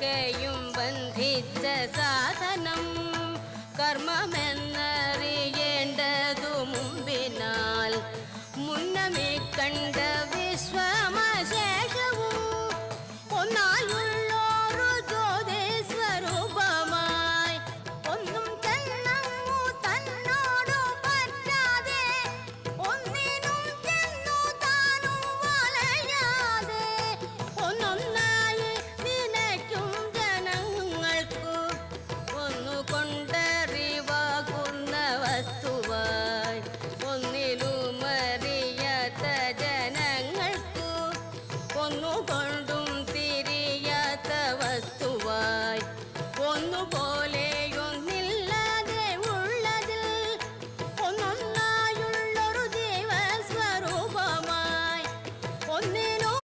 ഒക്കെയും ബന്ധിച്ച സാധനം കർമ്മമെന്നറിയേണ്ടതു മുമ്പിനാൽ മുന്നമേ കണ്ട വിശ്വമശേഷവും ഒന്നായുള്ളോരു ജ്യോതി സ്വരൂപമായി ഒന്നും ചെന്നങ്ങു തന്നോടു പറ്റാതെ ഒന്നിനും ചെന്നു താനും വലയാതെ ഒന്നൊന്നായി നിനയ്ക്കും ജനങ്ങൾക്കു ഒന്നുകൊണ്ടറിവാകുന്ന വസ്തുവായി ഒന്നിലുമറിയാത്ത ജനങ്ങൾക്കു ഒന്നുകൊണ്ട്